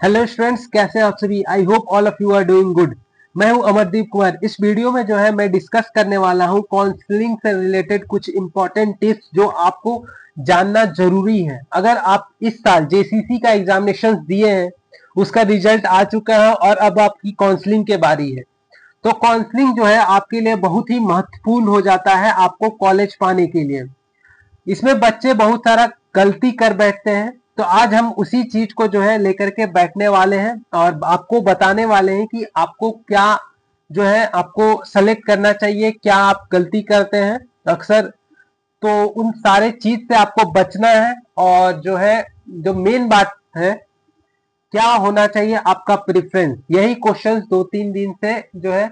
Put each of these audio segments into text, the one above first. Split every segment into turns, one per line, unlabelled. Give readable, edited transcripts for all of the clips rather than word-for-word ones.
Hello students, कैसे हैं आप सभी। I hope all of you are doing good. मैं हूं अमरदीप कुमार। इस वीडियो में जो है मैं डिस्कस करने वाला हूं काउंसलिंग से रिलेटेड कुछ इंपॉर्टेंट टिप्स जो आपको जानना जरूरी है। अगर आप इस साल जेसीसी का एग्जामिनेशन दिए हैं, उसका रिजल्ट आ चुका है और अब आपकी काउंसलिंग के बारी है, तो काउंसलिंग जो है आपके लिए बहुत ही महत्वपूर्ण हो जाता है आपको कॉलेज पाने के लिए। इसमें बच्चे बहुत सारा गलती कर बैठते हैं, तो आज हम उसी चीज को जो है लेकर के बैठने वाले हैं और आपको बताने वाले हैं कि आपको क्या जो है आपको सेलेक्ट करना चाहिए, क्या आप गलती करते हैं अक्सर। तो उन सारे चीज से आपको बचना है और जो है जो मेन बात है, क्या होना चाहिए आपका प्रेफरेंस। यही क्वेश्चंस 2-3 दिन से जो है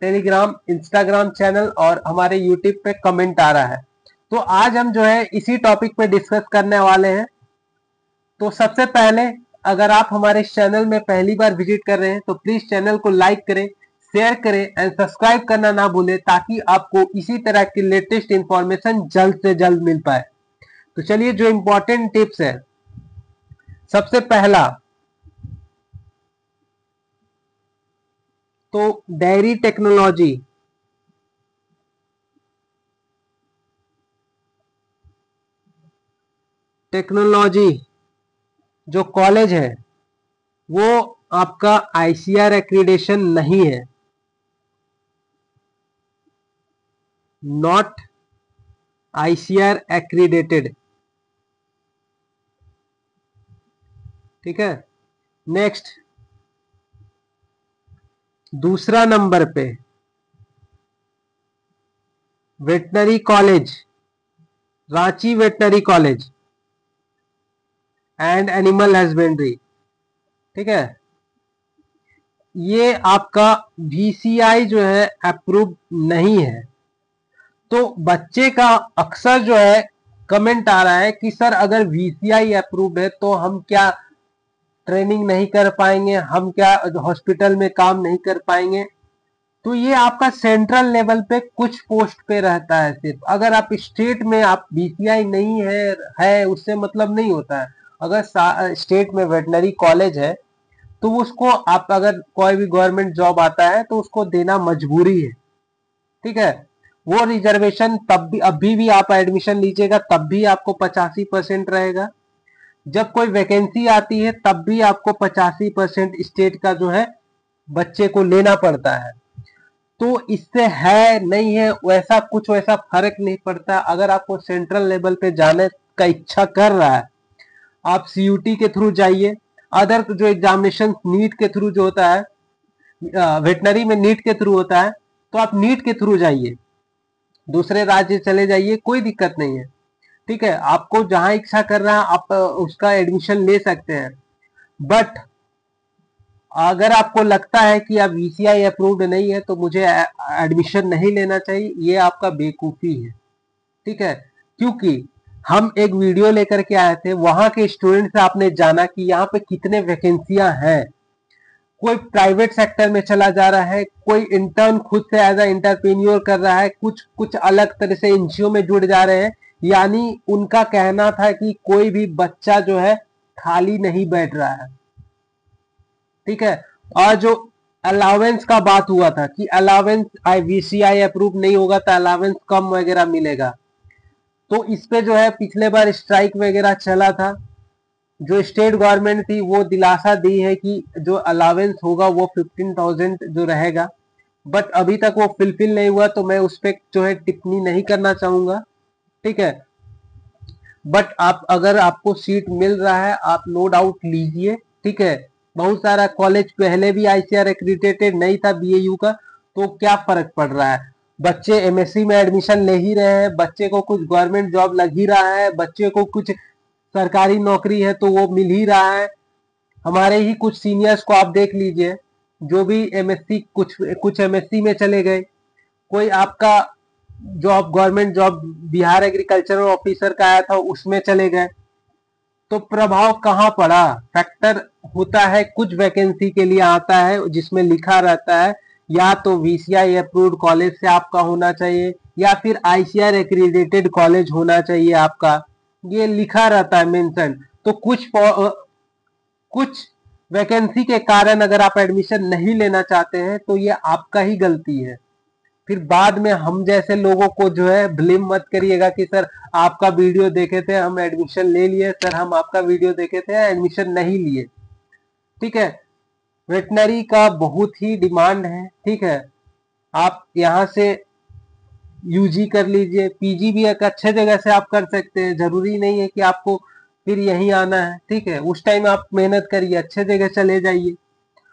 टेलीग्राम, इंस्टाग्राम चैनल और हमारे यूट्यूब पे कमेंट आ रहा है। तो आज हम जो है इसी टॉपिक पे डिस्कस करने वाले हैं। तो सबसे पहले, अगर आप हमारे चैनल में पहली बार विजिट कर रहे हैं तो प्लीज चैनल को लाइक करें, शेयर करें एंड सब्सक्राइब करना ना भूलें, ताकि आपको इसी तरह की लेटेस्ट इंफॉर्मेशन जल्द से जल्द मिल पाए। तो चलिए, जो इंपॉर्टेंट टिप्स है, सबसे पहला तो डायरी टेक्नोलॉजी। टेक्नोलॉजी जो कॉलेज है वो आपका आईसीआर एक्रीडेशन नहीं है, नॉट आईसीआर एक्रीडेटेड। ठीक है। नेक्स्ट, दूसरा नंबर पे veterinary college, Ranchi veterinary college and animal husbandry. ठीक है, ये आपका वीसीआई जो है अप्रूव नहीं है। तो बच्चे का अक्सर जो है कमेंट आ रहा है कि सर अगर वीसीआई अप्रूव्ड है तो हम क्या ट्रेनिंग नहीं कर पाएंगे, हम क्या हॉस्पिटल में काम नहीं कर पाएंगे। तो ये आपका सेंट्रल लेवल पे कुछ पोस्ट पे रहता है सिर्फ। अगर आप स्टेट में आप बीसीआई नहीं है उससे मतलब नहीं होता है। अगर स्टेट में वेटनरी कॉलेज है तो उसको आप, अगर कोई भी गवर्नमेंट जॉब आता है तो उसको देना मजबूरी है। ठीक है। वो रिजर्वेशन तब भी, अभी भी आप एडमिशन लीजिएगा तब भी आपको 85% रहेगा। जब कोई वैकेंसी आती है तब भी आपको 85% स्टेट का जो है बच्चे को लेना पड़ता है। तो इससे है नहीं है वैसा कुछ, वैसा फर्क नहीं पड़ता। अगर आपको सेंट्रल लेवल पे जाने का इच्छा कर रहा है, आप सीयूटी के थ्रू जाइए। अदर जो एग्जामिनेशन नीट के थ्रू जो होता है, वेटनरी में नीट के थ्रू होता है, तो आप नीट के थ्रू जाइए, दूसरे राज्य चले जाइए, कोई दिक्कत नहीं है। ठीक है, आपको जहां इच्छा कर रहा है आप उसका एडमिशन ले सकते हैं। बट अगर आपको लगता है कि आप वीसीआई अप्रूव्ड नहीं है तो मुझे एडमिशन नहीं लेना चाहिए, ये आपका बेवकूफी है। ठीक है, क्योंकि हम एक वीडियो लेकर के आए थे, वहां के स्टूडेंट से आपने जाना कि यहाँ पे कितने वैकेंसियां हैं। कोई प्राइवेट सेक्टर में चला जा रहा है, कोई इंटर्न खुद से एज अ इंटरप्रेन्योर कर रहा है, कुछ कुछ अलग तरह से एनजीओ में जुड़ जा रहे हैं। यानी उनका कहना था कि कोई भी बच्चा जो है खाली नहीं बैठ रहा है। ठीक है। और जो अलावेंस का बात हुआ था कि अलावेंस वीसीआई अप्रूव नहीं होगा तो अलावेंस कम वगैरह मिलेगा, तो इस पे जो है पिछले बार स्ट्राइक वगैरह चला था। जो स्टेट गवर्नमेंट थी वो दिलासा दी है कि जो अलावेंस होगा वो 15,000 जो रहेगा। बट अभी तक वो फुलफिल नहीं हुआ, तो मैं उस पर जो है टिप्पणी नहीं करना चाहूंगा। ठीक है। बट आप, अगर आपको सीट मिल रहा है आप नो डाउट लीजिए। ठीक है। बहुत सारा कॉलेज पहले भी आईसीआर एक्रीडेटेड नहीं था बीएयू का, तो क्या फर्क पड़ रहा है। बच्चे एमएससी में एडमिशन ले ही रहे हैं, बच्चे को कुछ गवर्नमेंट जॉब लग ही रहा है, बच्चे को कुछ सरकारी नौकरी है तो वो मिल ही रहा है। हमारे ही कुछ सीनियर्स को आप देख लीजिए, जो भी एमएससी, कुछ कुछ एमएससी में चले गए, कोई आपका job, government job Bihar agricultural officer का आया था उसमें चले गए। तो प्रभाव कहाँ पड़ा। फैक्टर होता है, कुछ वैकेंसी के लिए आता है जिसमें लिखा रहता है या तो वीसीआई अप्रूव्ड कॉलेज से आपका होना चाहिए या फिर आईसीआर एक्रीडेटेड कॉलेज होना चाहिए आपका, ये लिखा रहता है मेंशन। तो कुछ वैकेंसी के कारण अगर आप एडमिशन नहीं लेना चाहते हैं तो ये आपका ही गलती है। फिर बाद में हम जैसे लोगों को जो है ब्लेम मत करिएगा कि सर आपका वीडियो देखे थे हम एडमिशन ले लिए, सर हम आपका वीडियो देखे थे एडमिशन नहीं लिए। ठीक है, वेटनरी का बहुत ही डिमांड है। ठीक है, आप यहाँ से यूजी कर लीजिए, पीजी भी एक अच्छे जगह से आप कर सकते हैं, जरूरी नहीं है कि आपको फिर यहीं आना है। ठीक है, उस टाइम आप मेहनत करिए, अच्छे जगह चले जाइए।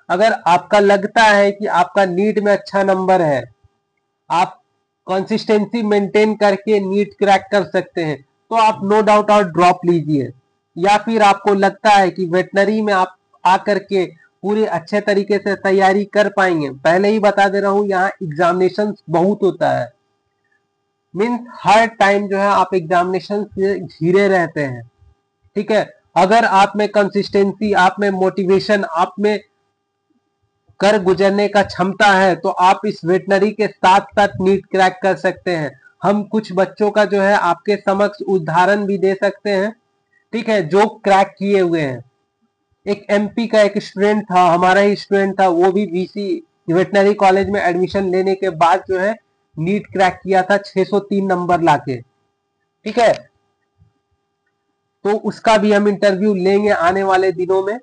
अगर आपका लगता है कि आपका नीट में अच्छा नंबर है, आप कंसिस्टेंसी मेंटेन करके नीट क्रैक कर सकते हैं, तो आप नो डाउट और ड्रॉप लीजिए। या फिर आपको लगता है कि वेटनरी में आप आकर के पूरे अच्छे तरीके से तैयारी कर पाएंगे, पहले ही बता दे रहा हूं यहाँ एग्जामिनेशन बहुत होता है, मीन्स हर टाइम जो है आप एग्जामिनेशन से घिरे रहते हैं। ठीक है, अगर आप में कंसिस्टेंसी, आप में मोटिवेशन, आप में कर गुजरने का क्षमता है तो आप इस वेटनरी के साथ साथ नीट क्रैक कर सकते हैं। हम कुछ बच्चों का जो है आपके समक्ष उदाहरण भी दे सकते हैं। ठीक है, जो क्रैक किए हुए हैं। एक एमपी का एक स्टूडेंट था, हमारा ही स्टूडेंट था, वो भी वीसी वेटनरी कॉलेज में एडमिशन लेने के बाद जो है नीट क्रैक किया था 603 नंबर लाके। ठीक है, तो उसका भी हम इंटरव्यू लेंगे आने वाले दिनों में।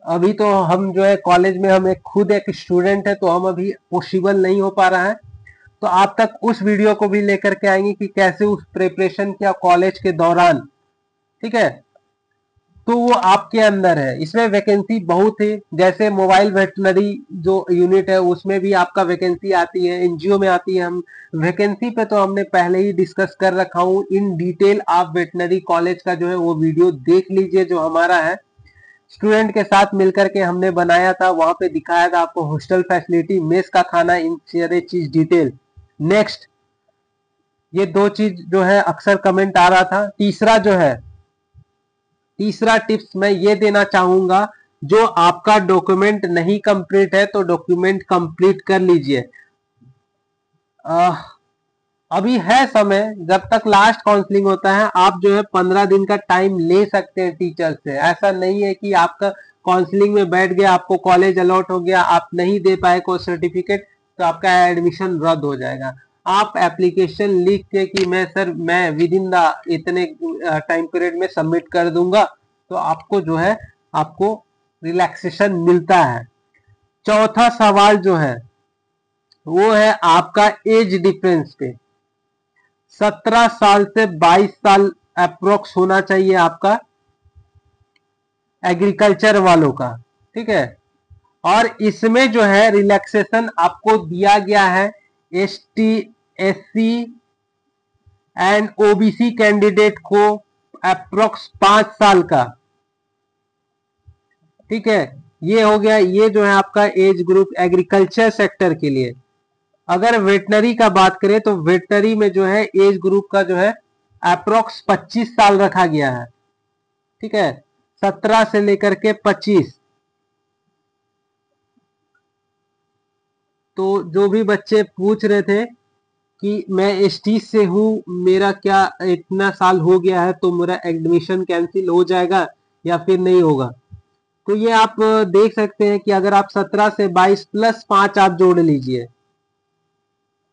अभी तो हम जो है कॉलेज में, हम एक खुद एक स्टूडेंट है तो हम अभी पॉसिबल नहीं हो पा रहा है, तो आप तक उस वीडियो को भी लेकर के आएंगे कि कैसे उस प्रिपरेशन किया कॉलेज के दौरान। ठीक है, तो वो आपके अंदर है। इसमें वैकेंसी बहुत है, जैसे मोबाइल वेटनरी जो यूनिट है उसमें भी आपका वैकेंसी आती है, एनजीओ में आती है। हम वैकेंसी पे तो हमने पहले ही डिस्कस कर रखा हूँ इन डिटेल। आप वेटनरी कॉलेज का जो है वो वीडियो देख लीजिए जो हमारा है, स्टूडेंट के साथ मिलकर के हमने बनाया था, वहां पे दिखाया था आपको हॉस्टल फैसिलिटी, मेस का खाना, इन सारे चीज डिटेल। नेक्स्ट, ये दो चीज जो है अक्सर कमेंट आ रहा था। तीसरा टिप्स मैं ये देना चाहूंगा, जो आपका डॉक्यूमेंट नहीं कंप्लीट है तो डॉक्यूमेंट कंप्लीट कर लीजिए। अभी है समय, जब तक लास्ट काउंसलिंग होता है आप जो है 15 दिन का टाइम ले सकते हैं टीचर से। ऐसा नहीं है कि आपका काउंसलिंग में बैठ गया, आपको कॉलेज अलॉट हो गया, आप नहीं दे पाए कोई सर्टिफिकेट तो आपका एडमिशन रद्द हो जाएगा। आप एप्लीकेशन लिख के कि मैं विद इन द इतने टाइम पीरियड में सबमिट कर दूंगा, तो आपको जो है आपको रिलैक्सेशन मिलता है। चौथा सवाल जो है वो है आपका एज डिफरेंस पे। 17 साल से 22 साल अप्रोक्स होना चाहिए आपका एग्रीकल्चर वालों का। ठीक है, और इसमें जो है रिलैक्सेशन आपको दिया गया है ST, SC and OBC candidate को अप्रोक्स 5 साल का। ठीक है, ये हो गया, ये जो है आपका एज ग्रुप एग्रीकल्चर सेक्टर के लिए। अगर वेटनरी का बात करें तो वेटनरी में जो है एज ग्रुप का जो है अप्रोक्स 25 साल रखा गया है। ठीक है, 17 से लेकर के 25। तो जो भी बच्चे पूछ रहे थे कि मैं एसटी से हूं, मेरा क्या इतना साल हो गया है तो मेरा एडमिशन कैंसिल हो जाएगा या फिर नहीं होगा, तो ये आप देख सकते हैं कि अगर आप 17 से 22 प्लस 5 आप जोड़ लीजिए।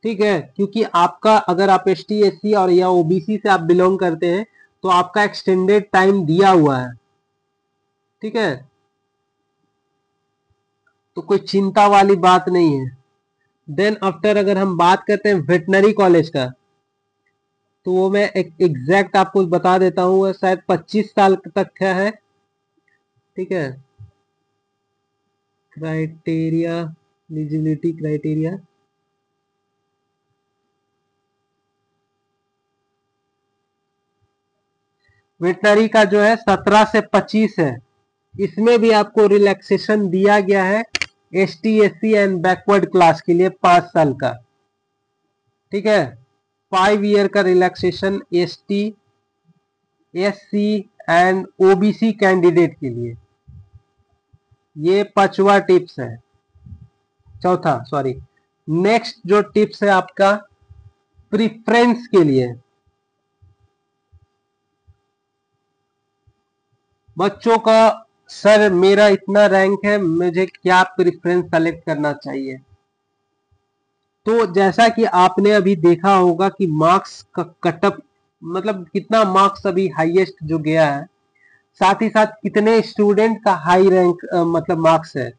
ठीक है, क्योंकि आपका अगर आप एसटी, एससी और या ओबीसी से आप बिलोंग करते हैं तो आपका एक्सटेंडेड टाइम दिया हुआ है। ठीक है, तो कोई चिंता वाली बात नहीं है। देन आफ्टर अगर हम बात करते हैं वेटनरी कॉलेज का, तो वो मैं एक एग्जैक्ट आपको बता देता हूँ, शायद 25 साल तक का है। ठीक है, क्राइटेरिया, एलिजिबिलिटी क्राइटेरिया, वेटनरी का जो है 17 से 25 है। इसमें भी आपको रिलैक्सेशन दिया गया है ST, SC and backward class के लिए 5 साल का। ठीक है, 5 ईयर का relaxation ST, SC and OBC candidate के लिए। ये पांचवा टिप्स है, चौथा सॉरी। नेक्स्ट जो टिप्स है आपका प्रिफरेंस के लिए, बच्चों का सर मेरा इतना रैंक है, मुझे क्या प्रेफरेंस सेलेक्ट करना चाहिए। तो जैसा कि आपने अभी देखा होगा कि मार्क्स का कटअप, मतलब कितना मार्क्स अभी हाईएस्ट जो गया है, साथ ही साथ कितने स्टूडेंट का हाई रैंक मतलब मार्क्स है।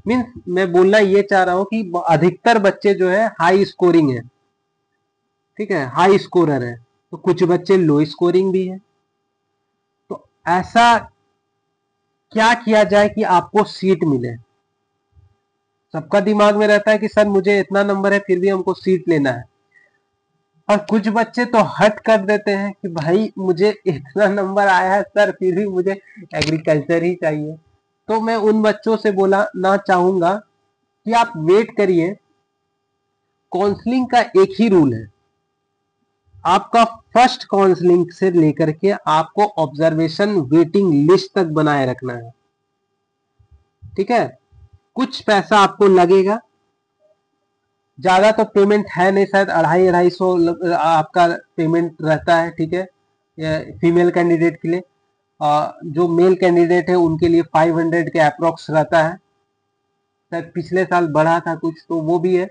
मीन्स मैं बोलना ये चाह रहा हूं कि अधिकतर बच्चे जो है हाई स्कोरिंग है, ठीक है, हाई स्कोरर है, तो कुछ बच्चे लो स्कोरिंग भी है। तो ऐसा क्या किया जाए कि आपको सीट मिले। सबका दिमाग में रहता है कि सर मुझे इतना नंबर है फिर भी हमको सीट लेना है, और कुछ बच्चे तो हट कर देते हैं कि भाई मुझे इतना नंबर आया है सर फिर भी मुझे एग्रीकल्चर ही चाहिए। तो मैं उन बच्चों से बोला ना चाहूंगा कि आप वेट करिए। काउंसलिंग का एक ही रूल है, आपका फर्स्ट काउंसलिंग से लेकर के आपको ऑब्जर्वेशन वेटिंग लिस्ट तक बनाए रखना है, ठीक है। कुछ पैसा आपको लगेगा, ज्यादा तो पेमेंट है नहीं, शायद 250-250 आपका पेमेंट रहता है, ठीक है, फीमेल कैंडिडेट के लिए। जो मेल कैंडिडेट है उनके लिए 500 के अप्रोक्स रहता है, शायद पिछले साल बढ़ा था कुछ, तो वो भी है।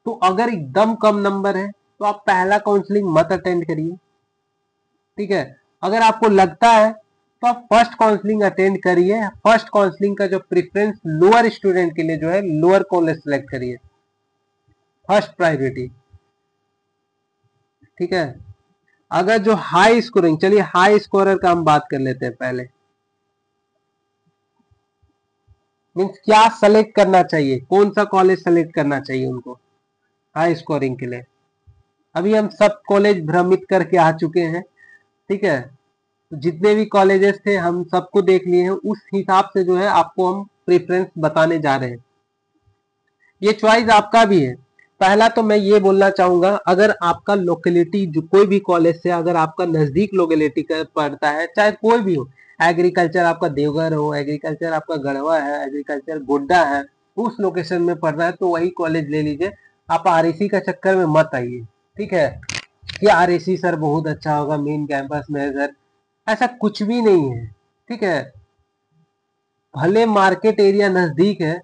तो अगर एकदम कम नंबर है तो आप पहला काउंसलिंग मत अटेंड करिए, ठीक है। अगर आपको लगता है तो आप फर्स्ट काउंसलिंग अटेंड करिए। फर्स्ट काउंसलिंग का जो प्रेफरेंस लोअर स्टूडेंट के लिए जो है लोअर कॉलेज सेलेक्ट करिए, फर्स्ट प्रायोरिटी, ठीक है। अगर जो हाई स्कोरिंग, चलिए हाई स्कोरर का हम बात कर लेते हैं पहले। मीन्स क्या सेलेक्ट करना चाहिए, कौन सा कॉलेज सेलेक्ट करना चाहिए उनको हाई स्कोरिंग के लिए। अभी हम सब कॉलेज भ्रमित करके आ चुके हैं, ठीक है। तो जितने भी कॉलेजेस थे हम सबको देख लिए हैं, उस हिसाब से जो है आपको हम प्रेफरेंस बताने जा रहे हैं। ये चॉइस आपका भी है। पहला तो मैं ये बोलना चाहूंगा, अगर आपका लोकेलिटी जो कोई भी कॉलेज से अगर आपका नजदीक लोकेलिटी का पड़ता है, चाहे कोई भी हो, एग्रीकल्चर आपका देवघर हो, एग्रीकल्चर आपका गढ़वा है, एग्रीकल्चर गोड्डा है, उस लोकेशन में पढ़ रहा है तो वही कॉलेज ले लीजिए। आप आरएसी का चक्कर में मत आइए, ठीक है, कि आरएसी सर बहुत अच्छा होगा, मेन कैंपस में है सर, ऐसा कुछ भी नहीं है, ठीक है। भले मार्केट एरिया नजदीक है,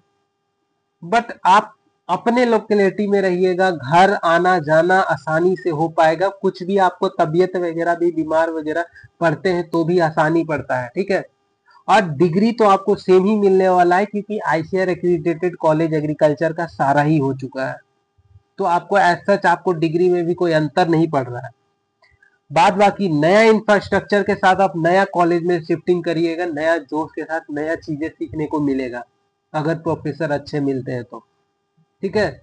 बट आप अपने लोकेलिटी में रहिएगा, घर आना जाना आसानी से हो पाएगा, कुछ भी आपको तबीयत वगैरह भी बीमार वगैरह पड़ते हैं तो भी आसानी पड़ता है, ठीक है। और डिग्री तो आपको सेम ही मिलने वाला है, क्योंकि आईसीआर एक्रीडिटेटेड कॉलेज एग्रीकल्चर का सारा ही हो चुका है, तो आपको एज सच आपको डिग्री में भी कोई अंतर नहीं पड़ रहा है। बाद बाकी नया इंफ्रास्ट्रक्चर के साथ आप नया कॉलेज में शिफ्टिंग करिएगा, नया जोश के साथ नया चीजें सीखने को मिलेगा, अगर प्रोफेसर अच्छे मिलते हैं तो, ठीक है।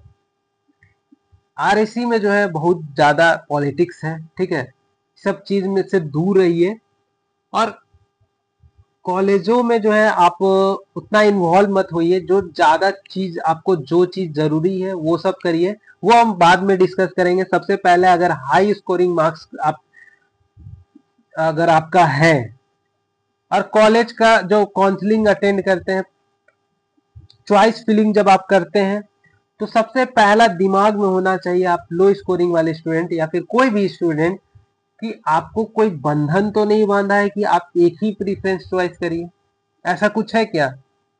आरएसी में जो है बहुत ज्यादा पॉलिटिक्स है, ठीक है, सब चीज में से दूर रहिए। और कॉलेजों में जो है आप उतना इन्वॉल्व मत होइए, जो ज्यादा चीज आपको जो चीज जरूरी है वो सब करिए, वो हम बाद में डिस्कस करेंगे। सबसे पहले अगर हाई स्कोरिंग मार्क्स आप अगर आपका है, और कॉलेज का जो काउंसलिंग अटेंड करते हैं, चॉइस फिलिंग जब आप करते हैं, तो सबसे पहला दिमाग में होना चाहिए, आप लो स्कोरिंग वाले स्टूडेंट या फिर कोई भी स्टूडेंट, कि आपको कोई बंधन तो नहीं बांधा है कि आप एक ही प्रीफरेंस चॉइस करिए। ऐसा कुछ है क्या,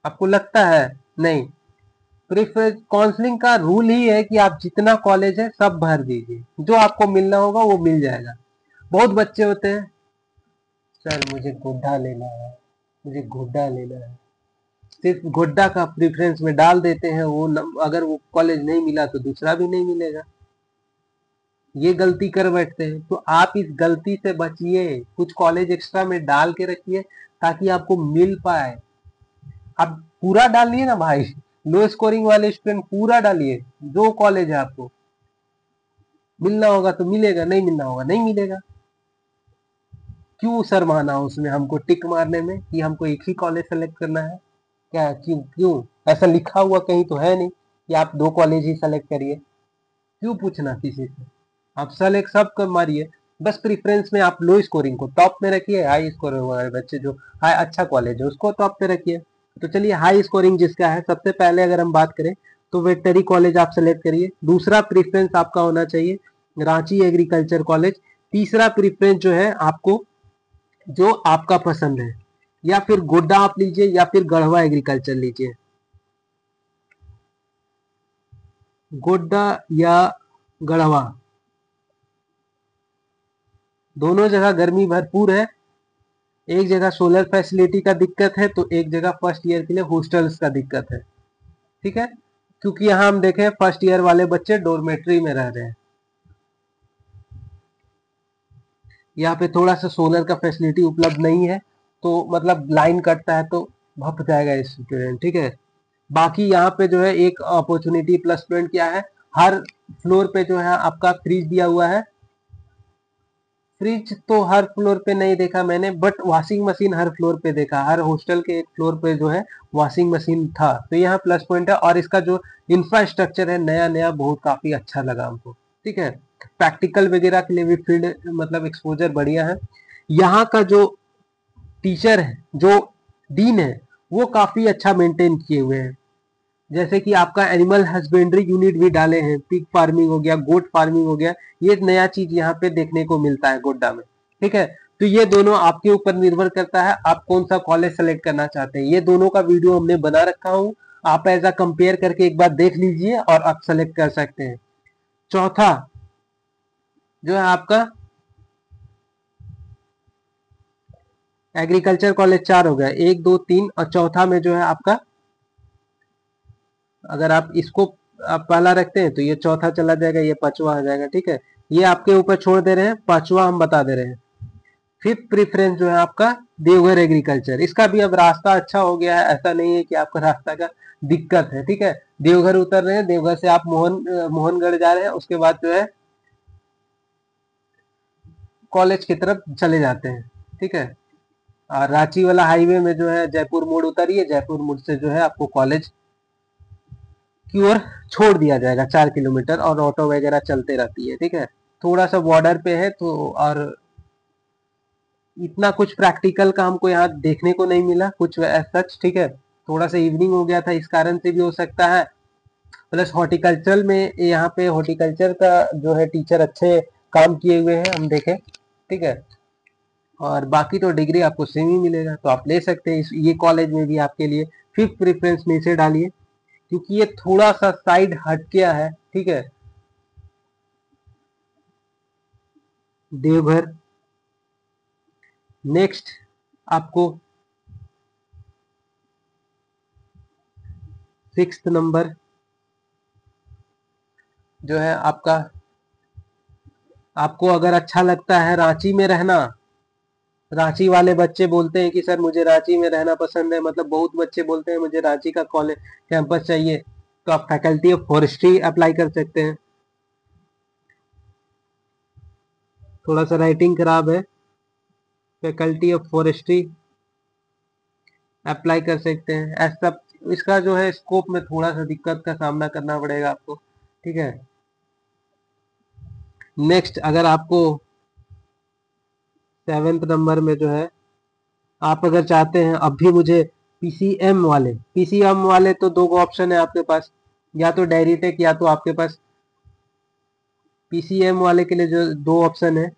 आपको लगता है? नहीं। प्रीफरेंस काउंसलिंग का रूल ही है कि आप जितना कॉलेज है सब भर दीजिए, जो आपको मिलना होगा वो मिल जाएगा। बहुत बच्चे होते हैं, सर मुझे गोड्डा लेना है, मुझे गोड्डा लेना है, सिर्फ गोड्डा का प्रेफरेंस में डाल देते हैं, अगर वो कॉलेज नहीं मिला तो दूसरा भी नहीं मिलेगा। ये गलती कर बैठते हैं, तो आप इस गलती से बचिए, कुछ कॉलेज एक्स्ट्रा में डाल के रखिए ताकि आपको मिल पाए। आप पूरा डालिए ना भाई, लो स्कोरिंग वाले स्टूडेंट पूरा डालिए, जो कॉलेज है आपको मिलना होगा तो मिलेगा, नहीं मिलना होगा नहीं मिलेगा। क्यों शर्माना उसमें, हमको टिक मारने में कि हमको एक ही कॉलेज सेलेक्ट करना है? क्या क्यों क्यों ऐसा लिखा हुआ कहीं तो है नहीं कि आप 2 कॉलेज ही सेलेक्ट करिए? क्यों पूछना किसी से, आप सेलेक्ट सब कर मारिए। बस प्रेफरेंस में आप लो स्कोरिंग को टॉप में रखिए, हाई स्कोर वाले बच्चे जो हाई अच्छा कॉलेज है उसको टॉप पे रखिए। तो चलिए हाई स्कोरिंग जिसका है, सबसे पहले अगर हम बात करें तो वेटनरी कॉलेज आप सेलेक्ट करिए। दूसरा प्रेफरेंस आपका होना चाहिए रांची एग्रीकल्चर कॉलेज। तीसरा प्रेफरेंस जो है आपको जो आपका पसंद है, या फिर गोड्डा आप लीजिए या फिर गढ़वा एग्रीकल्चर लीजिए, गोड्डा या गढ़वा, दोनों जगह गर्मी भरपूर है। एक जगह सोलर फैसिलिटी का दिक्कत है तो एक जगह फर्स्ट ईयर के लिए हॉस्टल्स का दिक्कत है, ठीक है। क्योंकि यहाँ हम देखें फर्स्ट ईयर वाले बच्चे डोरमेट्री में रह रहे हैं, यहाँ पे थोड़ा सा सोलर का फैसिलिटी उपलब्ध नहीं है, तो मतलब लाइन कटता है तो भप जाएगा स्टूडेंट, ठीक है। बाकी यहाँ पे जो है एक अपॉर्चुनिटी प्लस पॉइंट क्या है, हर फ्लोर पे जो है आपका फ्रिज दिया हुआ है। फ्रिज तो हर फ्लोर पे नहीं देखा मैंने, but washing machine her floor पे देखा, हर हॉस्टल के एक फ्लोर पे जो है वॉशिंग मशीन था, तो यहाँ प्लस पॉइंट है। और इसका जो इंफ्रास्ट्रक्चर है नया नया बहुत काफी अच्छा लगा हमको, ठीक है। प्रैक्टिकल वगैरह के लिए भी फील्ड मतलब एक्सपोजर बढ़िया है। यहाँ का जो टीचर है, जो डीन है, वो काफी अच्छा मेंटेन किए हुए हैं। जैसे कि आपका एनिमल हस्बेंड्री यूनिट भी डाले हैं, पिग फार्मिंग हो गया, गोट फार्मिंग हो गया, ये नया चीज यहाँ पे देखने को मिलता है गोड्डा में, ठीक है। तो ये दोनों आपके ऊपर निर्भर करता है आप कौन सा कॉलेज सेलेक्ट करना चाहते हैं। ये दोनों का वीडियो हमने बना रखा हूँ, आप ऐसा कंपेयर करके एक बार देख लीजिए और आप सेलेक्ट कर सकते हैं। चौथा जो है आपका एग्रीकल्चर कॉलेज, चार हो गया, एक दो तीन, और चौथा में जो है आपका, अगर आप इसको आप पहला रखते हैं तो ये चौथा चला जाएगा, ये पांचवा आ जाएगा, ठीक है। ये आपके ऊपर छोड़ दे रहे हैं, पांचवा हम बता दे रहे हैं। फिफ्थ प्रेफरेंस जो है आपका देवघर एग्रीकल्चर, इसका भी अब रास्ता अच्छा हो गया है, ऐसा नहीं है कि आपका रास्ता का दिक्कत है, ठीक है। देवघर उतर रहे हैं, देवघर से आप मोहनगढ़ जा रहे हैं, उसके बाद जो है कॉलेज की तरफ चले जाते हैं, ठीक है। और रांची वाला हाईवे में जो है जयपुर मोड़ उतरिए, जयपुर मोड़ से जो है आपको कॉलेज की ओर छोड़ दिया जाएगा 4 किलोमीटर, और ऑटो वगैरह चलते रहती है, ठीक है। थोड़ा सा बॉर्डर पे है तो, और इतना कुछ प्रैक्टिकल का हमको यहाँ देखने को नहीं मिला कुछ सच, ठीक है। थोड़ा सा इवनिंग हो गया था इस कारण से भी हो सकता है। प्लस हॉर्टिकल्चर में यहाँ पे हॉर्टिकल्चर का जो है टीचर अच्छे काम किए हुए हैं हम देखें, ठीक है। और बाकी तो डिग्री आपको सेम ही मिलेगा, तो आप ले सकते हैं ये कॉलेज में भी आपके लिए फिफ्थ प्रेफरेंस में इसे डालिए, क्योंकि ये थोड़ा सा साइड हट गया है, ठीक है। देवघर। नेक्स्ट आपको सिक्स्थ नंबर जो है आपका, आपको अगर अच्छा लगता है रांची में रहना, रांची वाले बच्चे बोलते हैं कि सर मुझे रांची में रहना पसंद है, मतलब बहुत बच्चे बोलते हैं मुझे रांची का कॉलेज कैंपस चाहिए, तो आप फैकल्टी ऑफ फॉरेस्ट्री अप्लाई कर सकते हैं। थोड़ा सा राइटिंग खराब है, फैकल्टी ऑफ फॉरेस्ट्री अप्लाई कर सकते हैं। ऐसा इसका जो है स्कोप में थोड़ा सा दिक्कत का सामना करना पड़ेगा आपको, ठीक है। नेक्स्ट अगर आपको सेवेंथ नंबर में जो है, आप अगर चाहते हैं अब भी मुझे पीसीएम वाले तो दो ऑप्शन है आपके पास, या तो डायरी टेक या तो आपके पास पीसीएम वाले के लिए जो दो ऑप्शन है,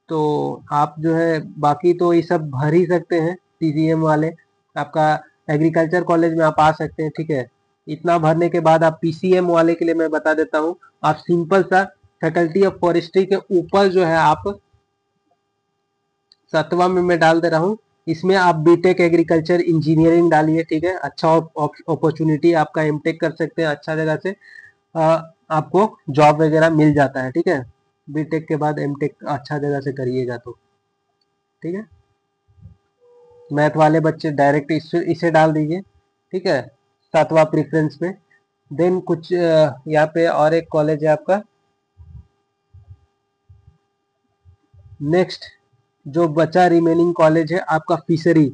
तो आप जो है बाकी तो ये सब भर ही सकते हैं। पीसीएम वाले आपका एग्रीकल्चर कॉलेज में आप आ सकते हैं, ठीक है। इतना भरने के बाद आप पीसीएम वाले के लिए मैं बता देता हूँ, आप सिंपल सा फैकल्टी ऑफ फॉरेस्ट्री के ऊपर जो है आप सातवां में मैं डाल दे रहा हूँ, इसमें आप बीटेक एग्रीकल्चर इंजीनियरिंग डालिए, ठीक है। अच्छा अपॉर्चुनिटी, आपका एमटेक कर सकते हैं अच्छा जगह से, आपको जॉब वगैरह मिल जाता है, ठीक है। बीटेक के बाद एमटेक अच्छा जगह से करिएगा तो, ठीक है। मैथ वाले बच्चे डायरेक्ट इसे डाल दीजिए, ठीक है, सातवां प्रेफरेंस में। देन कुछ यहाँ पे और एक कॉलेज है आपका, नेक्स्ट जो बचा रिमेनिंग कॉलेज है आपका फिशरी,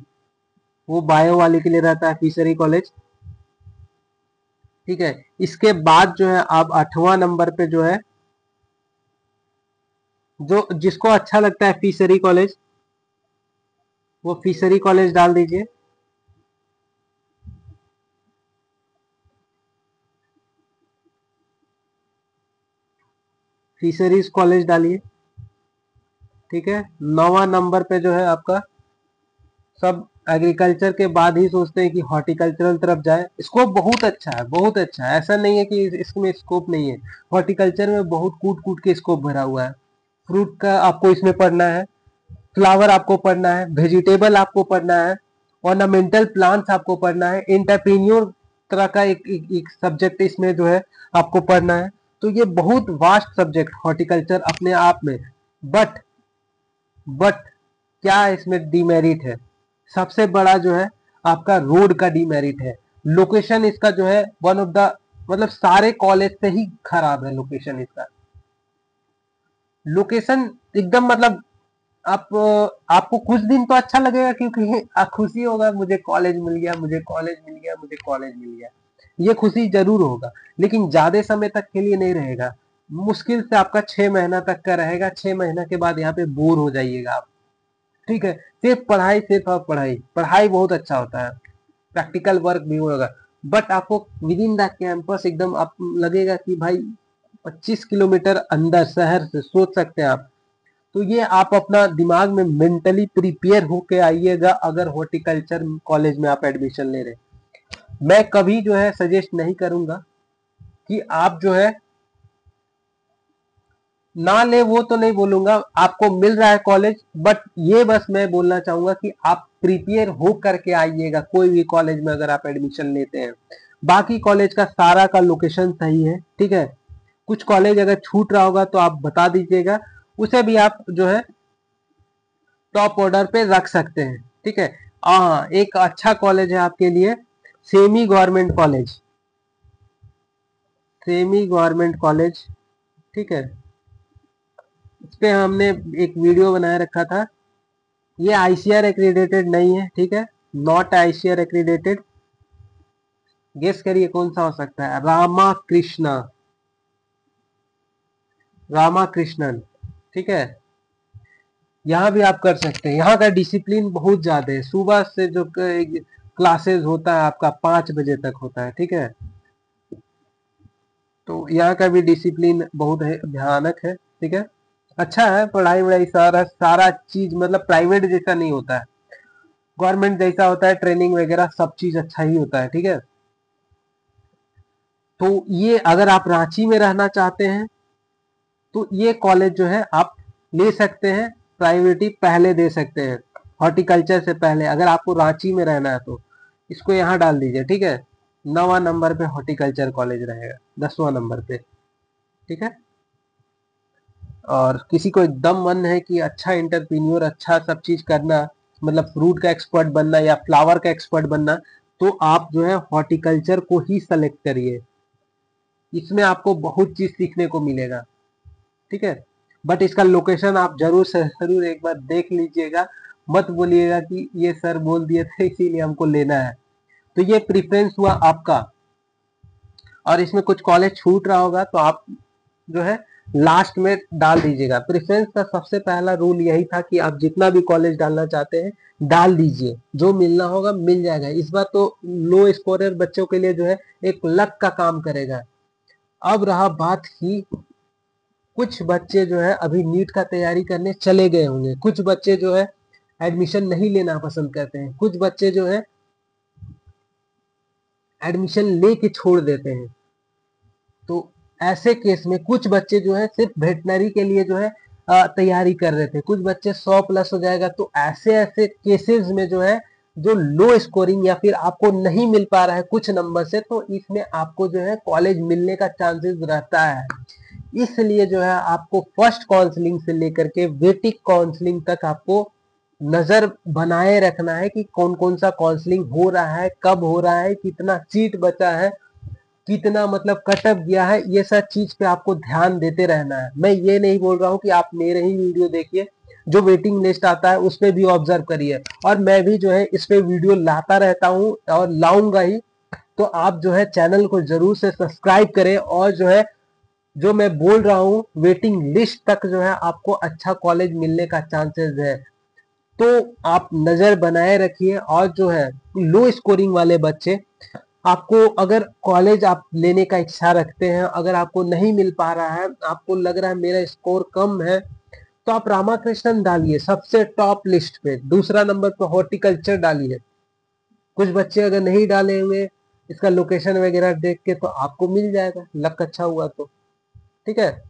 वो बायो वाले के लिए रहता है फिशरी कॉलेज, ठीक है। इसके बाद जो है आप 8वां नंबर पे जो है, जो जिसको अच्छा लगता है फिशरी कॉलेज, वो फिशरी कॉलेज डाल दीजिए। फिशरीज कॉलेज डालिए, ठीक है। 9वां नंबर पे जो है आपका सब एग्रीकल्चर के बाद ही सोचते हैं कि हॉर्टिकल्चरल तरफ जाए। स्कोप बहुत अच्छा है, बहुत अच्छा है, ऐसा नहीं है कि इसमें स्कोप नहीं है। हॉर्टिकल्चर में बहुत कूट कूट के स्कोप भरा हुआ है। फ्रूट का आपको इसमें पढ़ना है, फ्लावर आपको पढ़ना है, वेजिटेबल आपको पढ़ना है, ऑर्नामेंटल प्लांट्स आपको पढ़ना है, एंटरप्रेन्योर तरह का एक सब्जेक्ट इसमें जो है आपको पढ़ना है। तो ये बहुत वास्ट सब्जेक्ट हॉर्टिकल्चर अपने आप में। बट बट क्या इसमें डीमेरिट है? सबसे बड़ा जो है आपका रोड का डीमेरिट है। लोकेशन इसका जो है वन ऑफ द, मतलब सारे कॉलेज से ही खराब है लोकेशन इसका। लोकेशन एकदम मतलब आप, आपको कुछ दिन तो अच्छा लगेगा क्योंकि खुशी होगा, मुझे कॉलेज मिल गया, मुझे कॉलेज मिल गया, मुझे कॉलेज मिल गया, ये खुशी जरूर होगा, लेकिन ज्यादा समय तक के लिए नहीं रहेगा। मुश्किल से आपका 6 महीना तक का रहेगा। 6 महीना के बाद यहाँ पे बोर हो जाइएगा आप। ठीक है, सिर्फ पढ़ाई, सिर्फ आप पढ़ाई, पढ़ाई बहुत अच्छा होता है, प्रैक्टिकल वर्क भी होगा, बट आपको विद इन द कैंपस एकदम आप लगेगा कि भाई 25 किलोमीटर अंदर शहर से, सोच सकते हैं आप। तो ये आप अपना दिमाग में मेंटली प्रिपेयर होके आइएगा अगर हॉर्टिकल्चर कॉलेज में आप एडमिशन ले रहे हैं। मैं कभी जो है सजेस्ट नहीं करूंगा कि आप जो है ना ले, वो तो नहीं बोलूंगा, आपको मिल रहा है कॉलेज, बट ये बस मैं बोलना चाहूंगा कि आप प्रिपेयर हो करके आइएगा कोई भी कॉलेज में अगर आप एडमिशन लेते हैं। बाकी कॉलेज का सारा का लोकेशन सही है, ठीक है। कुछ कॉलेज अगर छूट रहा होगा तो आप बता दीजिएगा, उसे भी आप जो है टॉप ऑर्डर पे रख सकते हैं, ठीक है। हाँ, एक अच्छा कॉलेज है आपके लिए, semi government college, semi government college, ठीक है। इस पे हमने एक वीडियो बनाए रखा था। ये आईसीआर एक्रीडेटेड नहीं है, ठीक है, नॉट आईसीआर एक्रीडेटेड। गेस करिए कौन सा हो सकता है? रामाकृष्णा, रामाकृष्णन, ठीक है। यहाँ भी आप कर सकते हैं। यहाँ का डिसिप्लिन बहुत ज्यादा है, सुबह से जो क्लासेस होता है आपका 5 बजे तक होता है, ठीक है। तो यहाँ का भी डिसिप्लिन बहुत है, भयानक है, ठीक है। अच्छा है, पढ़ाई वढ़ाई सारा सारा चीज मतलब प्राइवेट जैसा नहीं होता है, गवर्नमेंट जैसा होता है, ट्रेनिंग वगैरह सब चीज अच्छा ही होता है, ठीक है। तो ये अगर आप रांची में रहना चाहते हैं तो ये कॉलेज जो है आप ले सकते हैं, प्रायोरिटी पहले दे सकते हैं हॉर्टिकल्चर से पहले। अगर आपको रांची में रहना है तो इसको यहाँ डाल दीजिए, ठीक है। 9वां नंबर पे हॉर्टिकल्चर कॉलेज रहेगा, 10वां नंबर पे, ठीक है। और किसी को एकदम मन है कि अच्छा इंटरप्रीन्योर, अच्छा सब चीज करना, मतलब फ्रूट का एक्सपर्ट बनना या फ्लावर का एक्सपर्ट बनना, तो आप जो है हॉर्टिकल्चर को ही सेलेक्ट करिए। इसमें आपको बहुत चीज सीखने को मिलेगा, ठीक है। बट इसका लोकेशन आप जरूर से जरूर एक बार देख लीजिएगा, मत बोलिएगा कि ये सर बोल दिए थे इसीलिए हमको लेना है। तो ये प्रेफरेंस हुआ आपका, और इसमें कुछ कॉलेज छूट रहा होगा तो आप जो है लास्ट में डाल दीजिएगा। प्रेफरेंस का सबसे पहला रूल यही था कि आप जितना भी कॉलेज डालना चाहते हैं डाल दीजिए, जो मिलना होगा मिल जाएगा। इस बार तो लो स्कोरर बच्चों के लिए जो है एक लक का काम करेगा। अब रहा बात की, कुछ बच्चे जो है अभी नीट का तैयारी करने चले गए होंगे, कुछ बच्चे जो है एडमिशन नहीं लेना पसंद करते हैं, कुछ बच्चे जो है एडमिशन लेके छोड़ देते हैं। तो ऐसे केस में कुछ बच्चे जो है सिर्फ वेटनरी के लिए जो है तैयारी कर रहे थे, कुछ बच्चे 100+ हो जाएगा। तो ऐसे ऐसे केसेस में जो है जो लो स्कोरिंग या फिर आपको नहीं मिल पा रहा है कुछ नंबर से, तो इसमें आपको जो है कॉलेज मिलने का चांसेस रहता है। इसलिए जो है आपको फर्स्ट काउंसलिंग से लेकर के वेटिक काउंसलिंग तक आपको नजर बनाए रखना है कि कौन कौन सा काउंसलिंग हो रहा है, कब हो रहा है, कितना सीट बचा है, कितना मतलब कटअप गया है, ये सब चीज पे आपको ध्यान देते रहना है। मैं ये नहीं बोल रहा हूँ कि आप मेरे ही वीडियो देखिए, जो वेटिंग लिस्ट आता है उस पे भी ऑब्जर्व करिए, और मैं भी जो है इस पे वीडियो लाता रहता हूँ और लाऊंगा ही। तो आप जो है चैनल को जरूर से सब्सक्राइब करें, और जो है जो मैं बोल रहा हूँ वेटिंग लिस्ट तक जो है आपको अच्छा कॉलेज मिलने का चांसेस है। तो आप नजर बनाए रखिए, और जो है लो स्कोरिंग वाले बच्चे, आपको अगर कॉलेज आप लेने का इच्छा रखते हैं, अगर आपको नहीं मिल पा रहा है, आपको लग रहा है मेरा स्कोर कम है, तो आप रामाकृष्णन डालिए सबसे टॉप लिस्ट पे, दूसरा नंबर पे हॉर्टिकल्चर डालिए। कुछ बच्चे अगर नहीं डाले हुए इसका लोकेशन वगैरह देख के तो आपको मिल जाएगा, लक अच्छा हुआ तो। ठीक है,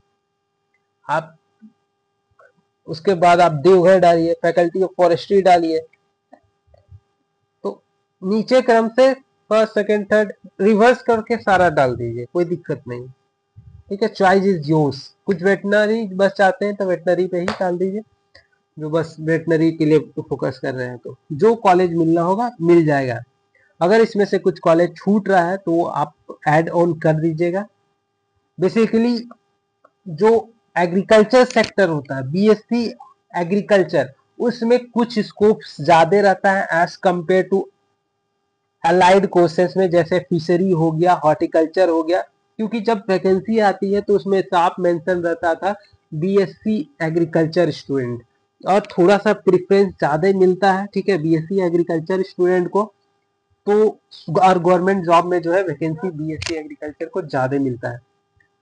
आप उसके बाद आप देवघर डालिए, फैकल्टी ऑफ फॉरेस्ट्री डालिए। तो नीचे क्रम से फर्स्ट सेकंड थर्ड रिवर्स करके सारा डाल दीजिए, कोई दिक्कत नहीं। ठीक है, चॉइस इज योर्स। कुछ वेटनरी बस चाहते हैं तो वेटनरी पे ही डाल दीजिए, जो बस वेटनरी के लिए फोकस कर रहे हैं तो जो कॉलेज मिलना होगा मिल जाएगा। अगर इसमें से कुछ कॉलेज छूट रहा है तो आप ऐड ऑन कर दीजिएगा। बेसिकली जो एग्रीकल्चर सेक्टर होता है, बीएससी एग्रीकल्चर, उसमें कुछ स्कोप्स ज्यादा रहता है as compared to allied courses में, जैसे फिशरी हो गया, हॉर्टिकल्चर हो गया। क्योंकि जब वैकेंसी आती है तो उसमें साफ मेंशन रहता था बीएससी एग्रीकल्चर स्टूडेंट, और थोड़ा सा प्रेफरेंस ज्यादा मिलता है, ठीक है, बीएससी एग्रीकल्चर स्टूडेंट को। तो और गवर्नमेंट जॉब में जो है वैकेंसी बीएससी एग्रीकल्चर को ज्यादा मिलता है।